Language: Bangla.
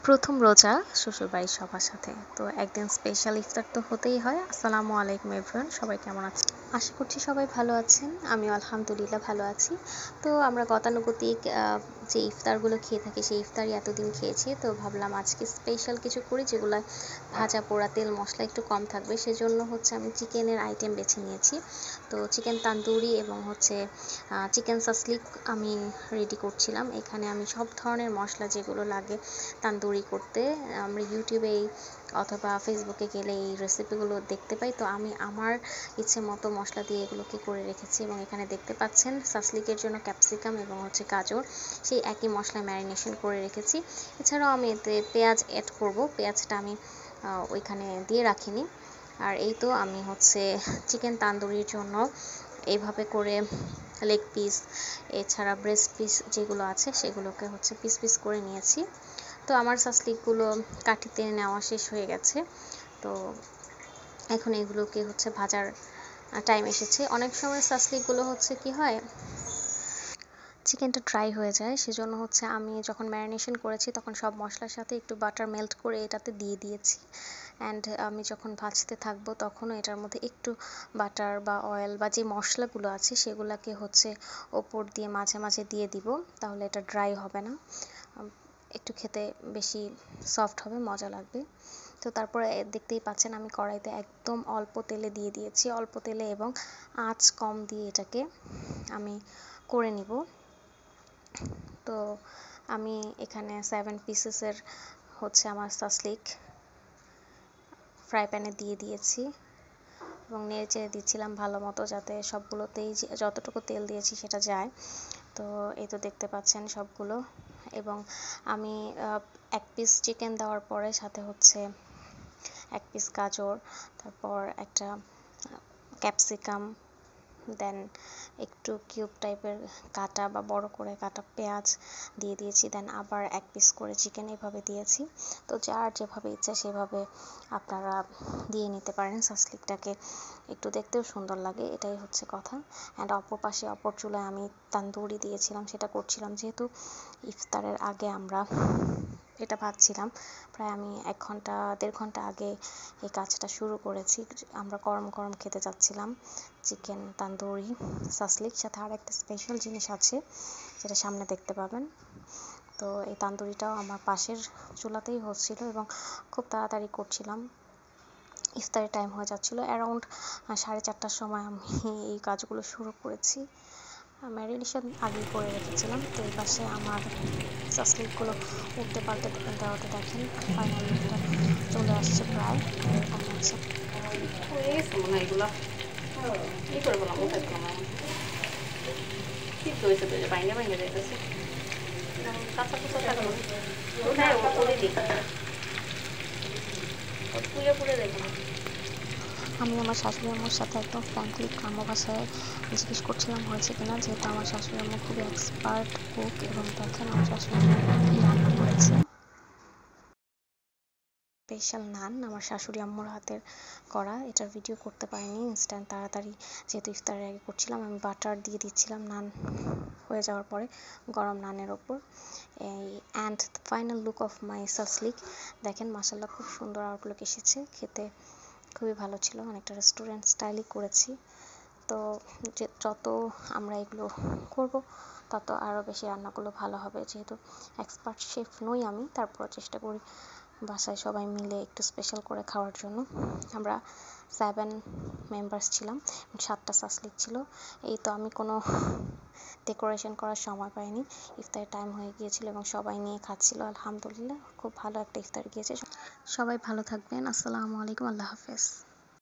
প্রথম রোজা শ্বশুরবাড়ির সবার সাথে, তো একদিন স্পেশাল ইফতার তো হতেই হয়। আসসালামু আলাইকুম এভরিওয়ান, সবাই কেমন আছেন? আশা করছি সবাই ভালো আছেন, আমিও আলহামদুলিল্লাহ ভালো আছি। তো আমরা গতানুগতিক যে ইফতারগুলো খেয়ে থাকি সেই ইফতারই এতদিন খেয়েছি, তো ভাবলাম আজকে স্পেশাল কিছু করি যেগুলো ভাজা পোড়া তেল মশলা একটু কম থাকবে। সেজন্য আমি চিকেনের আইটেম বেছে নিয়েছি। তো চিকেন তান্দুরি এবং চিকেন সাসলিক আমি রেডি করছিলাম। এখানে আমি সব ধরনের মশলা যেগুলো লাগে তান্দুরি করতে, আমরা ইউটিউবে অথবা ফেসবুকে গেলে এই রেসিপিগুলো দেখতে পাই। তো আমি আমার ইচ্ছে মতো মশলা দিয়ে এগুলোকে করে রেখেছি, এবং এখানে দেখতে পাচ্ছেন সাসলিকের জন্য ক্যাপসিকাম এবং গাজর সেই একই মশলায় ম্যারিনেশন করে রেখেছি। এছাড়াও আমি এতে পেঁয়াজ অ্যাড করব, পেঁয়াজটা আমি ওইখানে দিয়ে রাখিনি। আর এই তো আমি চিকেন তান্দুরির জন্য এইভাবে করে লেগ পিস, এছাড়া ব্রেস্ট পিস যেগুলো আছে সেগুলোকে পিস পিস করে নিয়েছি। তো আমার সাসলিকগুলো কাঠিতে নেওয়া শেষ হয়ে গেছে। তো এখন এগুলোকে ভাজার টাইম এসেছে। অনেক সময় সাসলিকগুলো কি হয়, চিকেনটা ড্রাই হয়ে যায়। সেজন্য আমি যখন ম্যারিনেশন করেছি তখন সব মশলার সাথে একটু বাটার মেল্ট করে এটাতে দিয়ে দিয়েছি। অ্যান্ড আমি যখন ভাজতে থাকবো তখনও এটার মধ্যে একটু বাটার বা অয়েল বা যে মশলাগুলো আছে সেগুলোকে ওপর দিয়ে মাঝে মাঝে দিয়ে দিব, তাহলে এটা ড্রাই হবে না, একটু খেতে বেশি সফট হবে, মজা লাগবে। তো তারপরে দেখতেই পাচ্ছেন আমি কড়াইতে একদম অল্প তেলে দিয়ে দিয়েছি, অল্প তেলে এবং আঁচ কম দিয়ে এটাকে আমি করে নিব। তো আমি এখানে 7 পিসেসের আমার সাসলিক ফ্রাই প্যানে দিয়ে দিয়েছি এবং নেড়ে চেড়ে দিচ্ছিলাম ভালো মতো, যাতে সবগুলোতেই যতটুকু তেল দিয়েছি সেটা যায়। তো এই তো দেখতে পাচ্ছেন সবগুলো। এবং আমি এক পিস চিকেন দেওয়ার পরে সাথে এক পিস গাজর, তারপর একটা ক্যাপসিকাম, দেন একটু কিউব টাইপের কাটা বা বড় করে কাটা পেঁয়াজ দিয়ে দিয়েছি, দেন আবার এক পিস করে চিকেন এভাবে দিয়েছি। তো যার যেভাবে ইচ্ছা সেভাবে আপনারা দিয়ে নিতে পারেন। সাসলিকটাকে একটু দেখতেও সুন্দর লাগে, এটাই কথা। অ্যান্ড অপর পাশে অপর চুলায় আমি তান্দুরি দিয়েছিলাম, সেটা করছিলাম যেহেতু ইফতারের আগে আমরা এটা ভাজছিলাম। প্রায় আমি 1-1.5 ঘন্টা আগে এই কাজটা শুরু করেছি। আমরা গরম গরম খেতে যাচ্ছিলাম চিকেন তান্দুরি সাসলিক, সাথে আর একটা স্পেশাল জিনিস আছে যেটা সামনে দেখতে পাবেন। তো এই তান্দুরিটাও আমার পাশের চুলাতেই হচ্ছিল এবং খুব তাড়াতাড়ি করছিলাম, ইফতারের টাইম হয়ে যাচ্ছিল। অ্যারাউন্ড 4:30টার সময় আমি এই কাজগুলো শুরু করেছি। ম্যারিনেশন আগেই করে রেখেছিলাম। তো এই পাশে আমার সাসলিকগুলো উল্টে পাল্টে দেওয়াতে দেখেন ফাইনাল লুকটা চলে আসছে, প্রায় এরকম হচ্ছে। এগুলো কি করে বললাম, সিদ্ধ হয়েছে তো, বাইঙ্গা বাইঙ্গা যাইতেছে, কাঁচা কুচা থাকলো ওটাই ওরে দিই, পুড়ে পুড়ে দেখো না। আমি আমার শাশুড়ি আম্মুর সাথে একদম ফ্র্যাঙ্কলি গ্রাম্য ভাষায় জিজ্ঞেস করছিলাম হয়েছে কিনা, যেহেতু আমার শাশুড়ি আম্মু খুবই এক্সপার্ট কুক। এবং দেখেন আমার শাশুড়ি আম্মু কী রান্না করেছে। স্পেশাল নান আমার শাশুড়ি আম্মুর হাতের করা, এটার ভিডিও করতে পারিনি, ইনস্ট্যান্ট তাড়াতাড়ি যেহেতু ইফতারের আগে করছিলাম। আমি বাটার দিয়ে দিচ্ছিলাম নান হয়ে যাওয়ার পরে গরম নানের ওপর। এই and final look of my shashlik দেখেন, মাশাআল্লাহ খুব সুন্দর আউটলুক এসেছে, খেতে খুবই ভালো ছিল, অনেকটা রেস্টুরেন্ট স্টাইলই করেছি। তো যত আমরা এগুলো করব তত আরও বেশি রান্নাগুলো ভালো হবে। যেহেতু এক্সপার্ট শেফ নই আমি, তারপর চেষ্টা করি বাসায় সবাই মিলে একটু স্পেশাল করে খাওয়ার জন্য। আমরা 7 মেম্বার্স ছিলাম, 7টা সাসলিক ছিল। এই তো আমি কোনো ডেকোরেশন করার সময় পাইনি, ইফতারের টাইম হয়ে গিয়েছিল এবং সবাই নিয়ে খাচ্ছিল। আলহামদুলিল্লাহ খুব ভালো একটা ইফতার গিয়েছে। সবাই ভালো থাকবেন, আসসালামু আলাইকুম, আল্লাহ হাফেজ।